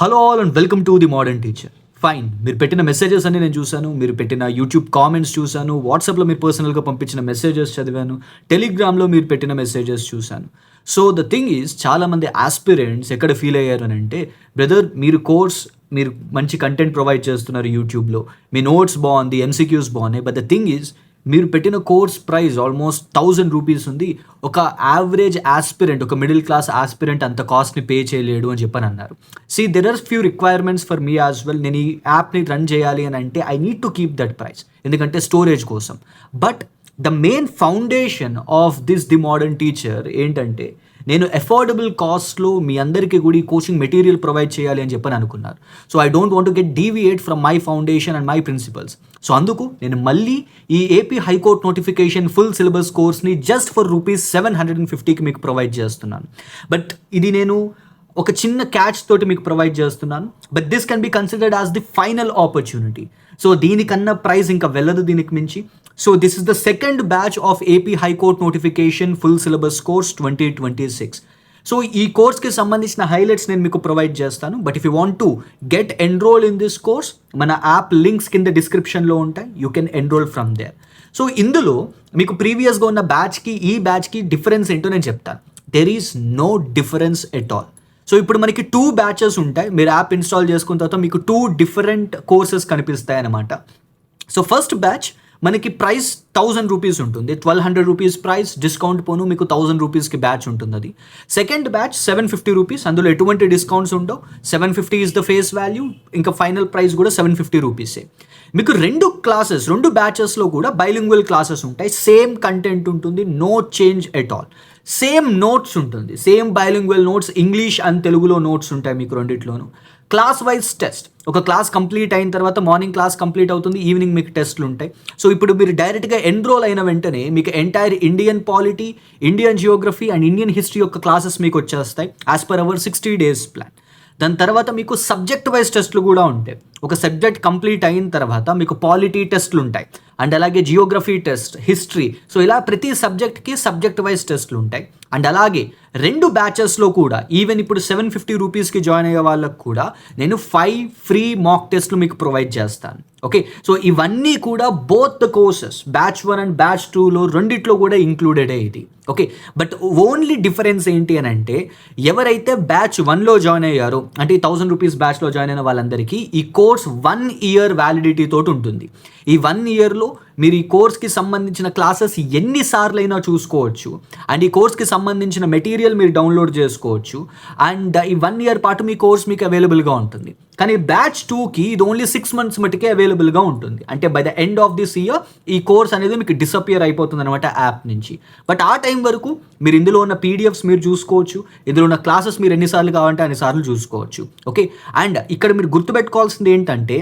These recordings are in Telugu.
Hello all and welcome to the modern teacher. Fine, మీరు పెట్టిన మెసేజెస్ అన్ని నేను చూశాను, మీరు పెట్టిన యూట్యూబ్ కామెంట్స్ చూశాను, వాట్సాప్లో మీరు పర్సనల్గా పంపించిన మెసేజెస్ చదివాను, టెలిగ్రామ్లో మీరు పెట్టిన మెసేజెస్ చూశాను. సో ద థింగ్ ఈజ్, చాలామంది ఆస్పిరెంట్స్ ఎక్కడ ఫీల్ అయ్యారు అని అంటే, బ్రదర్ మీరు మంచి కంటెంట్ ప్రొవైడ్ చేస్తున్నారు యూట్యూబ్లో, మీ నోట్స్ బాగుంది, ఎంసీక్యూస్ బాగున్నాయి, బట్ ద థింగ్ ఈజ్ మీరు పెట్టిన కోర్స్ ప్రైస్ ఆల్మోస్ట్ 1000 రూపీస్ ఉంది. ఒక యావరేజ్ ఆస్పిరెంట్, ఒక మిడిల్ క్లాస్ ఆస్పిరెంట్ అంత కాస్ట్ని పే చేయలేడు అని చెప్పని అన్నారు. There are few requirements for me as well. నేను ఈ యాప్ని రన్ చేయాలి అని అంటే I need to keep that price, ఎందుకంటే స్టోరేజ్ కోసం. But the main foundation of the modern teacher ఏంటంటే, నేను అఫోర్డబుల్ కాస్ట్లో మీ అందరికీ కూడా ఈ కోచింగ్ మెటీరియల్ ప్రొవైడ్ చేయాలి అని చెప్పని అనుకున్నారు. So I don't want to get deviate from my foundation and my principles. So అందుకు నేను మళ్ళీ ఈ AP high court notification full syllabus కోర్స్ని జస్ట్ ఫర్ ₹750కి మీకు ప్రొవైడ్ చేస్తున్నాను. బట్ ఇది నేను ఒక చిన్న క్యాచ్ తోటి మీకు ప్రొవైడ్ చేస్తున్నాను. But this can be considered as the final opportunity. So దీనికన్నా ప్రైస్ ఇంకా వెళ్ళదు దీనికి మించి. So this is the second batch of AP high court notification full syllabus course 2026. So ఈ కోర్స్కి సంబంధించిన హైలైట్స్ నేను మీకు ప్రొవైడ్ చేస్తాను. But if you want to get enroll in this course, మన యాప్ లింక్స్ కింద డిస్క్రిప్షన్లో ఉంటాయి. You can enroll from there. So ఇందులో మీకు ప్రీవియస్గా ఉన్న బ్యాచ్కి ఈ బ్యాచ్కి డిఫరెన్స్ ఏంటో నేను చెప్తాను. There is no difference at all. So ఇప్పుడు మనకి 2 బ్యాచెస్ ఉంటాయి. మీరు యాప్ ఇన్స్టాల్ చేసుకున్న తర్వాత మీకు 2 డిఫరెంట్ కోర్సెస్ కనిపిస్తాయి అన్నమాట. సో ఫస్ట్ బ్యాచ్ మనకి ప్రైస్ 1000 రూపీస్ ఉంటుంది. 1200 రూపీస్ ప్రైస్, డిస్కౌంట్ పోను మీకు 1000 రూపీస్కి బ్యాచ్ ఉంటుంది అది. సెకండ్ బ్యాచ్ 750 రూపీస్, అందులో ఎటువంటి డిస్కౌంట్స్ ఉండవు. 750 ఈజ్ ద ఫేస్ వాల్యూ, ఇంకా ఫైనల్ ప్రైస్ కూడా 750 రూపీసే. మీకు 2 బ్యాచెస్లో కూడా బైలింగ్వల్ క్లాసెస్ ఉంటాయి. సేమ్ కంటెంట్ ఉంటుంది, no change at all. Same notes ఉంటుంది, same bilingual notes, English and తెలుగులో నోట్స్ ఉంటాయి మీకు రెండిట్లోనూ. క్లాస్ వైజ్ టెస్ట్, ఒక క్లాస్ కంప్లీట్ అయిన తర్వాత మార్నింగ్ క్లాస్ కంప్లీట్ అవుతుంది, ఈవినింగ్ మీకు టెస్ట్లు ఉంటాయి. సో ఇప్పుడు మీరు డైరెక్ట్గా ఎన్రోల్ అయిన వెంటనే మీకు entire Indian polity, Indian geography and Indian history యొక్క క్లాసెస్ మీకు వచ్చేస్తాయి as per our 60 days plan. దాని తర్వాత మీకు సబ్జెక్ట్ వైజ్ టెస్ట్లు కూడా ఉంటాయి. ఒక సబ్జెక్ట్ కంప్లీట్ అయిన తర్వాత మీకు పాలిటీ టెస్ట్లు ఉంటాయి అండ్ అలాగే జియోగ్రఫీ టెస్ట్, హిస్టరీ. సో ఇలా ప్రతి సబ్జెక్ట్కి సబ్జెక్ట్ వైజ్ టెస్ట్లు ఉంటాయి. అండ్ అలాగే 2 బ్యాచెస్లో కూడా ఈవెన్ ఇప్పుడు 750 రూపీస్కి జాయిన్ అయ్యే వాళ్ళకు కూడా నేను 5 ఫ్రీ మాక్ టెస్ట్లు మీకు ప్రొవైడ్ చేస్తాను. ఓకే, సో ఇవన్నీ కూడా both the courses batch 1 and batch 2లో రెండిట్లో కూడా ఇంక్లూడెడే ఇది. ఓకే, బట్ ఓన్లీ డిఫరెన్స్ ఏంటి అని అంటే, ఎవరైతే బ్యాచ్ 1లో జాయిన్ అయ్యారో అంటే ఈ 1000 రూపీస్ బ్యాచ్లో జాయిన్ అయిన వాళ్ళందరికీ ఈ కోర్స్ 1 year వ్యాలిడిటీ తోటి ఉంటుంది. ఈ 1 yearలో మీరు ఈ కోర్స్కి సంబంధించిన క్లాసెస్ ఎన్నిసార్లు అయినా చూసుకోవచ్చు అండ్ ఈ కోర్స్కి సంబంధించిన మెటీరియల్ మీరు డౌన్లోడ్ చేసుకోవచ్చు. అండ్ ఈ 1 year పాటు మీ కోర్స్ మీకు అవైలబుల్గా ఉంటుంది. కానీ బ్యాచ్ 2కి ఇది ఓన్లీ 6 months మటుకే అవైలబుల్గా ఉంటుంది. అంటే by the end of this year ఈ కోర్స్ అనేది మీకు డిసపియర్ అయిపోతుంది అనమాట యాప్ నుంచి. బట్ ఆ టైం వరకు మీరు ఇందులో ఉన్న పీడిఎఫ్స్ మీరు చూసుకోవచ్చు, ఇందులో ఉన్న క్లాసెస్ మీరు ఎన్నిసార్లు కావాలంటే అన్నిసార్లు చూసుకోవచ్చు. ఓకే, అండ్ ఇక్కడ మీరు గుర్తుపెట్టుకోవాల్సింది ఏంటంటే,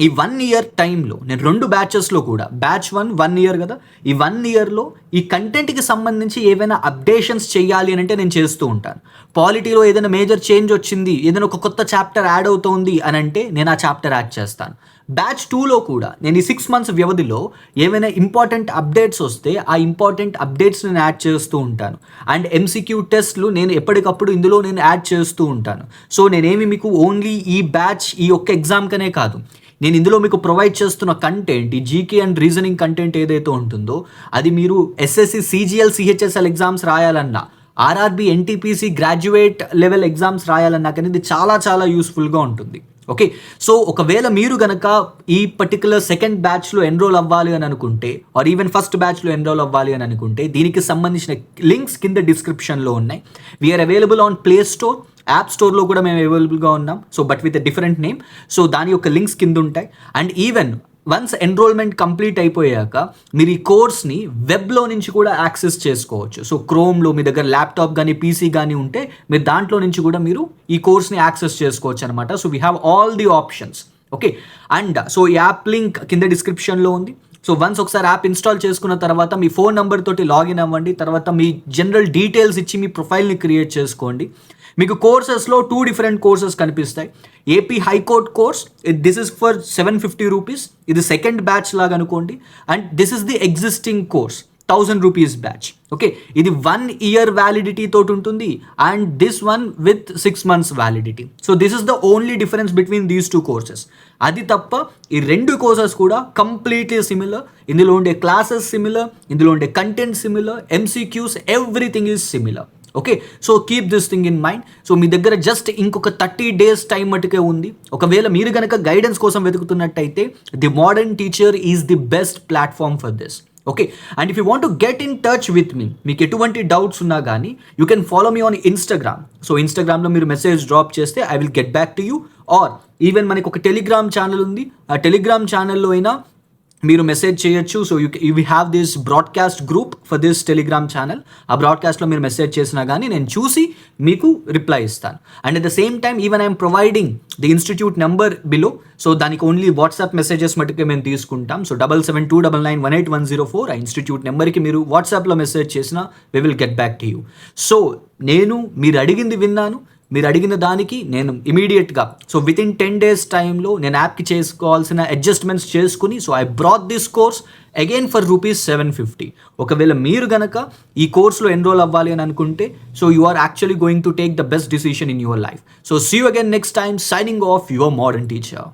ఈ 1 year టైంలో నేను 2 బ్యాచెస్లో కూడా, బ్యాచ్ 1 year కదా, ఈ 1 yearలో ఈ కంటెంట్కి సంబంధించి ఏవైనా అప్డేషన్స్ చేయాలి అని అంటే నేను చేస్తూ ఉంటాను. పాలిటీలో ఏదైనా మేజర్ చేంజ్ వచ్చింది, ఏదైనా ఒక కొత్త చాప్టర్ యాడ్ అవుతోంది అని అంటే నేను ఆ చాప్టర్ యాడ్ చేస్తాను. బ్యాచ్ 2లో కూడా నేను ఈ 6 months వ్యవధిలో ఏవైనా ఇంపార్టెంట్ అప్డేట్స్ వస్తే ఆ ఇంపార్టెంట్ అప్డేట్స్ నేను యాడ్ చేస్తూ ఉంటాను. అండ్ ఎంసీక్యూ టెస్ట్లు నేను ఎప్పటికప్పుడు ఇందులో నేను యాడ్ చేస్తూ ఉంటాను. సో నేనేమి మీకు ఓన్లీ ఈ బ్యాచ్ ఈ ఒక్క ఎగ్జామ్కనే కాదు, నేను ఇందులో మీకు ప్రొవైడ్ చేస్తున్న కంటెంట్, ఈ జీకే అండ్ రీజనింగ్ కంటెంట్ ఏదైతే ఉంటుందో అది మీరు ఎస్ఎస్సి, సిజిఎల్, సిహెచ్ఎస్ఎల్ ఎగ్జామ్స్ రాయాలన్నా, RRB, NTPC graduate level exams రాయాలన్నా కానీ ఇది చాలా చాలా యూస్ఫుల్గా ఉంటుంది. ఓకే, సో ఒకవేళ మీరు గనక ఈ పర్టికులర్ సెకండ్ బ్యాచ్లో ఎన్రోల్ అవ్వాలి అని అనుకుంటే, ఆర్ ఈవెన్ ఫస్ట్ బ్యాచ్లో ఎన్రోల్ అవ్వాలి అని అనుకుంటే, దీనికి సంబంధించిన లింక్స్ కింద డిస్క్రిప్షన్లో ఉన్నాయి. We are available on play store, app స్టోర్లో కూడా మేము అవైలబుల్గా ఉన్నాం. So but with a different name. So దాని యొక్క లింక్స్ కింద ఉంటాయి. And even once enrollment complete అయిపోయాక మీరు ఈ కోర్స్ని వెబ్లో నుంచి కూడా యాక్సెస్ చేసుకోవచ్చు. సో క్రోమ్లో మీ దగ్గర ల్యాప్టాప్ కానీ పీసీ కానీ ఉంటే మీరు దాంట్లో నుంచి కూడా మీరు ఈ కోర్స్ని యాక్సెస్ చేసుకోవచ్చు అనమాట. So we have all the options. Okay, and so ఈ యాప్ లింక్ కింద డిస్క్రిప్షన్లో ఉంది. సో వన్స్ ఒకసారి యాప్ ఇన్స్టాల్ చేసుకున్న తర్వాత మీ ఫోన్ నెంబర్ తోటి లాగిన్ అవ్వండి. తర్వాత మీ జనరల్ డీటెయిల్స్ ఇచ్చి మీ ప్రొఫైల్ని క్రియేట్ చేసుకోండి. మీకు కోర్సెస్లో 2 different కోర్సెస్ కనిపిస్తాయి. AP high court course, this is for 750 rupees, ఇది సెకండ్ బ్యాచ్ లాగా అనుకోండి. And this is the existing course, ₹1,000 batch. Okay, ఇది 1 year వ్యాలిడిటీ తోటి ఉంటుంది and this one with 6 months validity. So this is the only difference between these 2 courses. అది తప్ప ఈ 2 కోర్సెస్ కూడా కంప్లీట్లీ సిమిలర్. ఇందులో ఉండే క్లాసెస్ సిమిలర్, ఇందులో ఉండే content similar, MCQs, everything is similar. Okay, so keep this thing in mind. So మీ దగ్గర జస్ట్ ఇంకొక 30 days టైం మటుకే ఉంది. ఒకవేళ మీరు కనుక గైడెన్స్ కోసం వెతుకుతున్నట్టయితే the modern teacher is the best platform for this. Okay, and if you want to get in touch with me, మీకు ఎటువంటి డౌట్స్ ఉన్నా కానీ you can follow me on Instagram. So ఇన్స్టాగ్రామ్లో మీరు మెసేజ్ డ్రాప్ చేస్తే I will get back to you. Or even మనకి ఒక టెలిగ్రామ్ ఛానల్ ఉంది, ఆ టెలిగ్రామ్ ఛానల్లో అయినా మీరు మెసేజ్ చేయొచ్చు. So you have this broadcast group for this Telegram channel. ఆ బ్రాడ్కాస్ట్లో మీరు మెసేజ్ చేసినా కానీ నేను చూసి మీకు రిప్లై ఇస్తాను. And at the same time even I'm providing the institute number below. So దానికి ఓన్లీ వాట్సాప్ మెసేజెస్ మటుకే మేము తీసుకుంటాం. సో 7729918104 ఆ ఇన్స్టిట్యూట్ నెంబర్కి మీరు వాట్సాప్లో మెసేజ్ చేసినా we will get back to you. So మీరు అడిగింది విన్నాను, మీరు అడిగిన దానికి నేను ఇమీడియట్గా సో విత్ ఇన్ 10 days టైంలో నేను యాప్కి చేసుకోవాల్సిన అడ్జస్ట్మెంట్స్ చేసుకుని so I brought this course again for ₹750. ఒకవేళ మీరు గనక ఈ కోర్స్లో ఎన్రోల్ అవ్వాలి అని అనుకుంటే so you are actually going to take the best decision in your life. So see you again next time. Signing off your modern teacher.